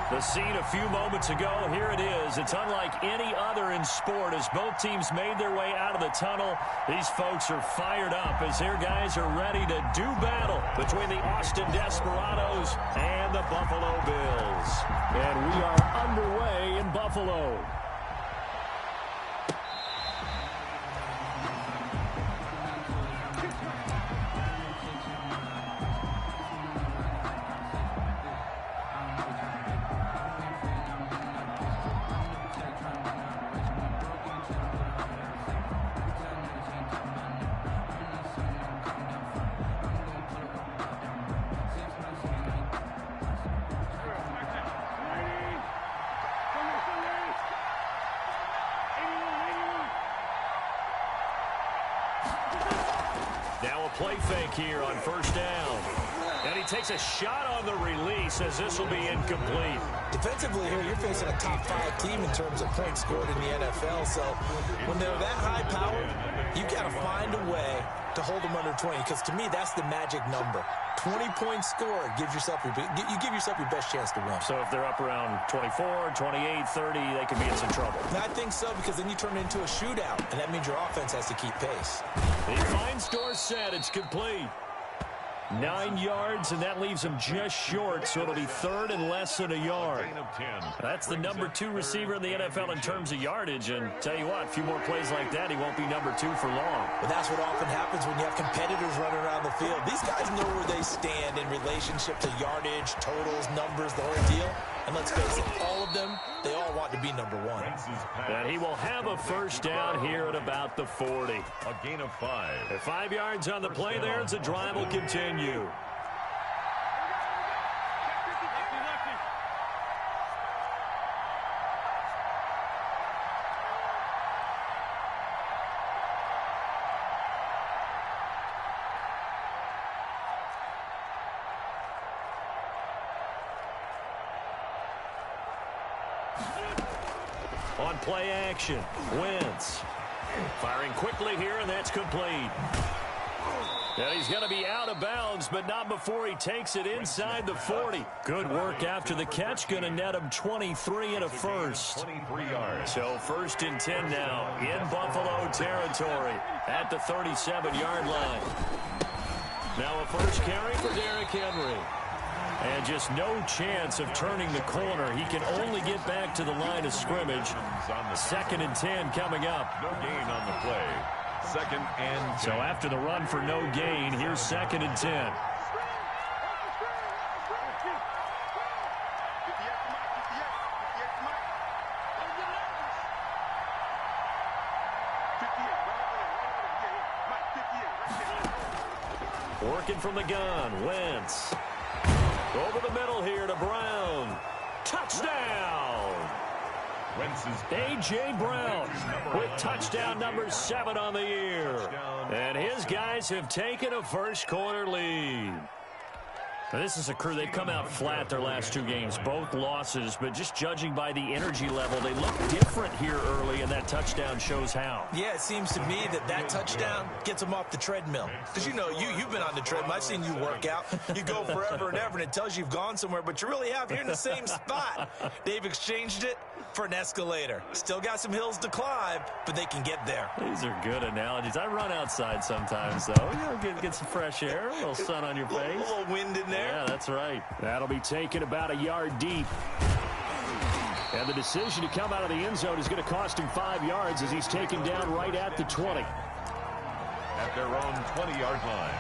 The scene a few moments ago, here it is. It's unlike any other in sport as both teams made their way out of the tunnel. These folks are fired up as their guys are ready to do battle between the Austin Desperados and the Buffalo Bills. And we are underway in Buffalo. Now a play fake here on first down. And he takes a shot on the release as this will be incomplete. Defensively here, you're facing a top-5 team in terms of points scored in the NFL. So when they're that high-powered, you've got to find a way to hold them under 20. Because to me, that's the magic number. 20 points scored gives yourself you give yourself your best chance to win. So if they're up around 24, 28, 30, they could be in some trouble. I think so, because then you turn it into a shootout, and that means your offense has to keep pace. He finds Dorsett. It's complete. 9 yards, and that leaves him just short, so it'll be third and less than a yard. That's the number 2 receiver in the NFL in terms of yardage, and tell you what, a few more plays like that, he won't be number 2 for long. But that's what often happens when you have competitors running around the field. These guys know where they stand in relationship to yardage, totals, numbers, the whole deal. And let's face it, all of them, they all want to be number 1. And he will have a first down here at about the 40. A gain of 5. At 5 yards on the play there, as the drive will continue. On play action, Wentz firing quickly here, and that's complete. And he's going to be out of bounds, but not before he takes it inside the 40. Good work after the catch, going to net him 23 and a first. 23 yards. So first and 10 now in Buffalo territory at the 37-yard line. Now a first carry for Derrick Henry. And just no chance of turning the corner. He can only get back to the line of scrimmage. Second and 10 coming up. No gain on the play. Second and 10. So after the run for no gain, here's second and 10. Working from the gun, Wentz. Over the middle here to Brown. Touchdown! A.J. Brown with touchdown number 7 on the year. And his guys have taken a first quarter lead. Now, this is a crew, they've come out flat their last 2 games, both losses, but just judging by the energy level, they look different here early, and that touchdown shows how. Yeah, it seems to me that touchdown gets them off the treadmill. Because, you know, you've been on the treadmill. I've seen you work out. You go forever and ever, and it tells you you've gone somewhere, but you really have. You're in the same spot. They've exchanged it for an escalator. Still got some hills to climb, but they can get there. These are good analogies. I run outside sometimes, though. You know, get some fresh air, a little sun on your face. A little wind in there. Yeah, that's right. That'll be taken about a yard deep. And the decision to come out of the end zone is going to cost him 5 yards as he's taken down right at the 20. At their own 20-yard line.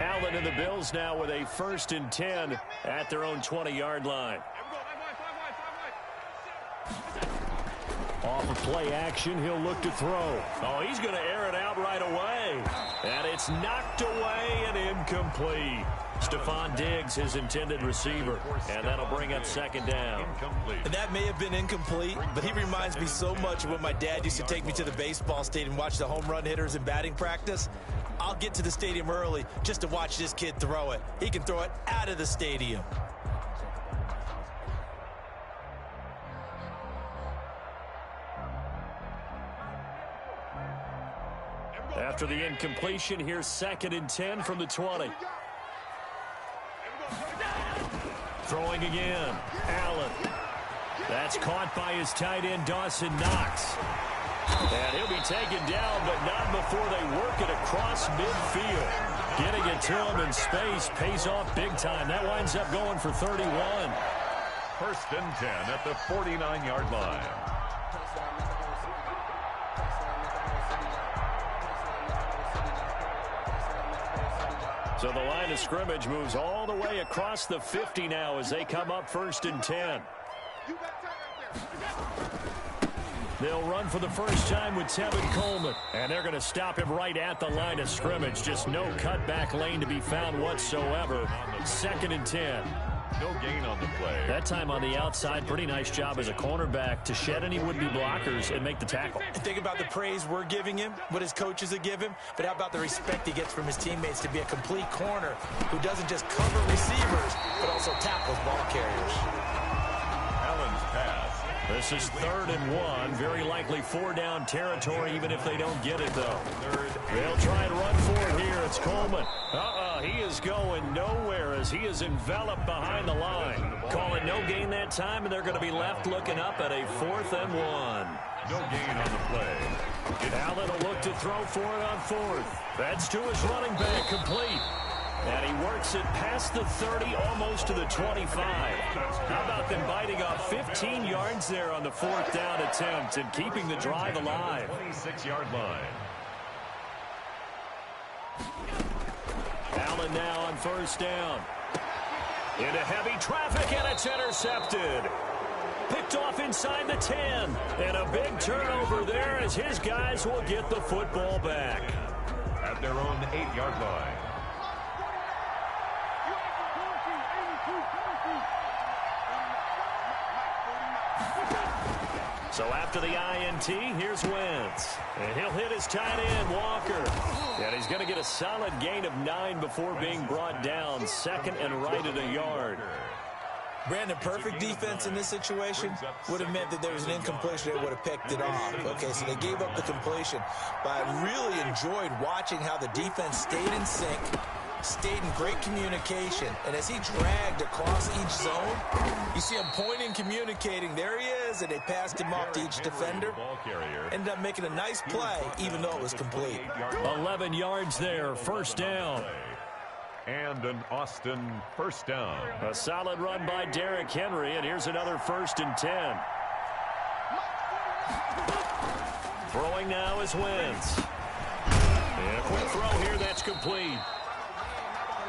Allen and the Bills now with a first and 10 at their own 20-yard line. Off of play action, he'll look to throw. Oh, he's going to air it out right away. And it's knocked away and incomplete. Stephon Diggs, his intended receiver. And that'll bring up second down. And that may have been incomplete, but he reminds me so much of when my dad used to take me to the baseball stadium and watch the home run hitters in batting practice. I'll get to the stadium early just to watch this kid throw it. He can throw it out of the stadium. After the incompletion, here's 2nd and 10 from the 20. Throwing again. Allen. That's caught by his tight end, Dawson Knox. And he'll be taken down, but not before they work it across midfield. Getting it to him in space pays off big time. That winds up going for 31. 1st and 10 at the 49-yard line. So the line of scrimmage moves all the way across the 50 now as they come up 1st and 10. They'll run for the first time with Tevin Coleman. And they're going to stop him right at the line of scrimmage. Just no cutback lane to be found whatsoever. 2nd and 10. No gain on the play. That time on the outside, pretty nice job as a cornerback to shed any would-be blockers and make the tackle. Think about the praise we're giving him, what his coaches have given him, but how about the respect he gets from his teammates to be a complete corner who doesn't just cover receivers, but also tackles ball carriers. Allen's pass. This is 3rd and 1. Very likely 4-down territory, even if they don't get it, though. They'll try and run for it here. It's Coleman. He is going nowhere as he is enveloped behind the line. Calling no gain that time, and they're going to be left looking up at a 4th and 1. No gain on the play. Allen will look to throw for it on 4th. That's to his running back, complete. And he works it past the 30, almost to the 25. How about them biting off 15 yards there on the 4th down attempt and keeping the drive alive? 26-yard line. Allen now on 1st down. Into heavy traffic, and it's intercepted. Picked off inside the 10. And a big turnover there as his guys will get the football back. At their own 8-yard line. So after the INT, here's Wentz. And he'll hit his tight end, Walker. And he's going to get a solid gain of 9 before being brought down. 2nd and right at a yard. Brandon, perfect defense in this situation would have meant that there was an incompletion. They would have picked it off. Okay, so they gave up the completion. But I really enjoyed watching how the defense stayed in sync, stayed in great communication, and as he dragged across each zone, you see him pointing, communicating. There he is, and they passed him off to each defender. Ended up making a nice play, even though it was complete. 11 yards there, 1st down. And an Austin 1st down. A solid run by Derrick Henry, and here's another 1st and 10. Throwing now is Wentz. And a quick throw here, that's complete.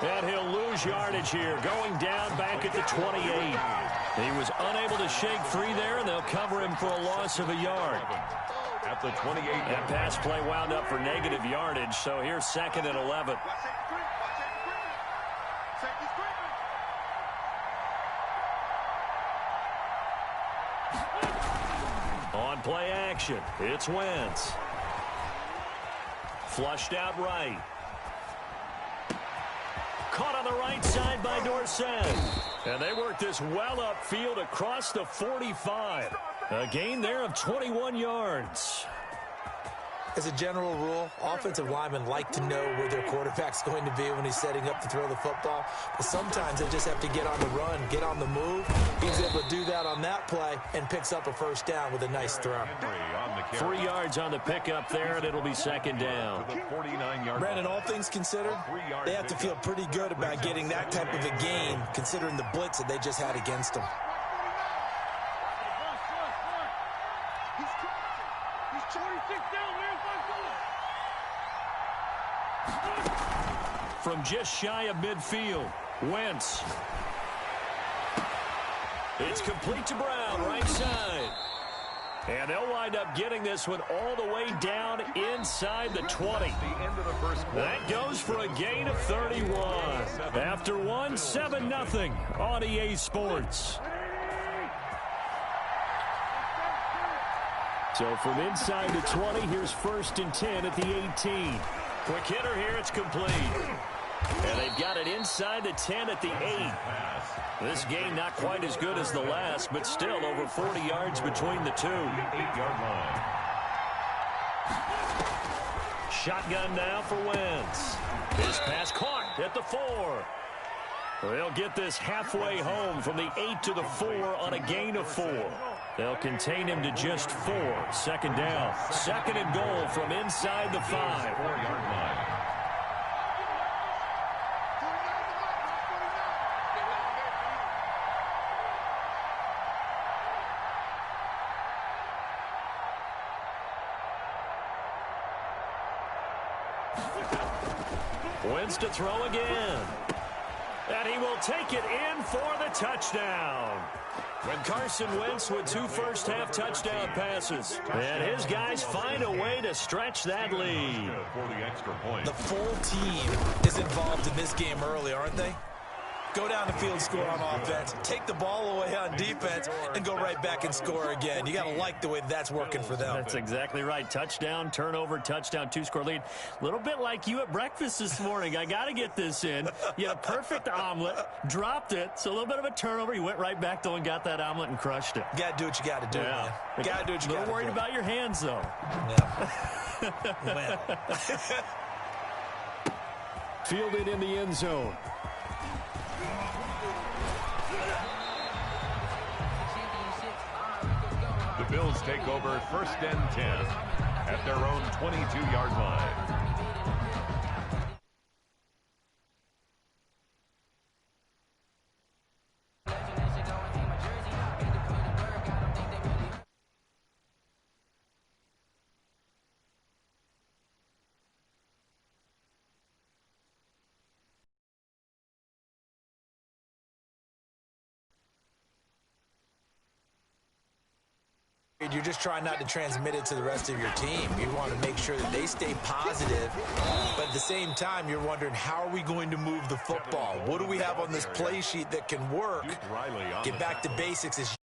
And he'll lose yardage here, going down back at the 28. He was unable to shake free there, and they'll cover him for a loss of a yard. At the 28. That pass play wound up for negative yardage, so here's 2nd and 11. On play action, it's Wentz. Flushed out right. Caught on the right side by Dorsett. And they work this well upfield across the 45. A gain there of 21 yards. As a general rule, offensive linemen like to know where their quarterback's going to be when he's setting up to throw the football. But sometimes they just have to get on the run, get on the move. He's able to do that on that play and picks up a 1st down with a nice throw. 3 yards on the pickup there, and it'll be 2nd down. Brandon, all things considered, they have to feel pretty good about getting that type of a gain, considering the blitz that they just had against them. From just shy of midfield, Wentz. It's complete to Brown, right side. And they'll wind up getting this one all the way down inside the 20. That goes for a gain of 31. After one, 7-0 on EA Sports. So from inside the 20, here's 1st and 10 at the 18. Quick hitter here, it's complete. And they've got it inside the 10 at the 8. This game not quite as good as the last, but still over 40 yards between the two. 8-yard line. Shotgun now for Wentz. His pass caught at the 4. They'll get this halfway home from the 8 to the 4 on a gain of 4. They'll contain him to just 4. Second down. Second and goal from inside the 5. 4-yard line. Wentz to throw again. And he will take it in for the touchdown. When Carson Wentz with 2 first-half touchdown passes. And his guys find a way to stretch that lead. For the extra point. The full team is involved in this game early, aren't they? Go down the field, score on offense, take the ball away on defense, and go right back and score again. You got to like the way that's working for them. That's exactly right. Touchdown, turnover, touchdown, 2-score lead. A little bit like you at breakfast this morning. I got to get this in. You had a perfect omelet, dropped it, so a little bit of a turnover. You went right back, though, and got that omelet and crushed it. You got to do what you got to do, man. You got to do what you got to do. A little worried about your hands, though. Yeah. Fielded in the end zone. The Bills take over 1st and 10 at their own 22-yard line. You're just trying not to transmit it to the rest of your team. You want to make sure that they stay positive, but at the same time, you're wondering, how are we going to move the football? What do we have on this play sheet that can work? Get back to basics.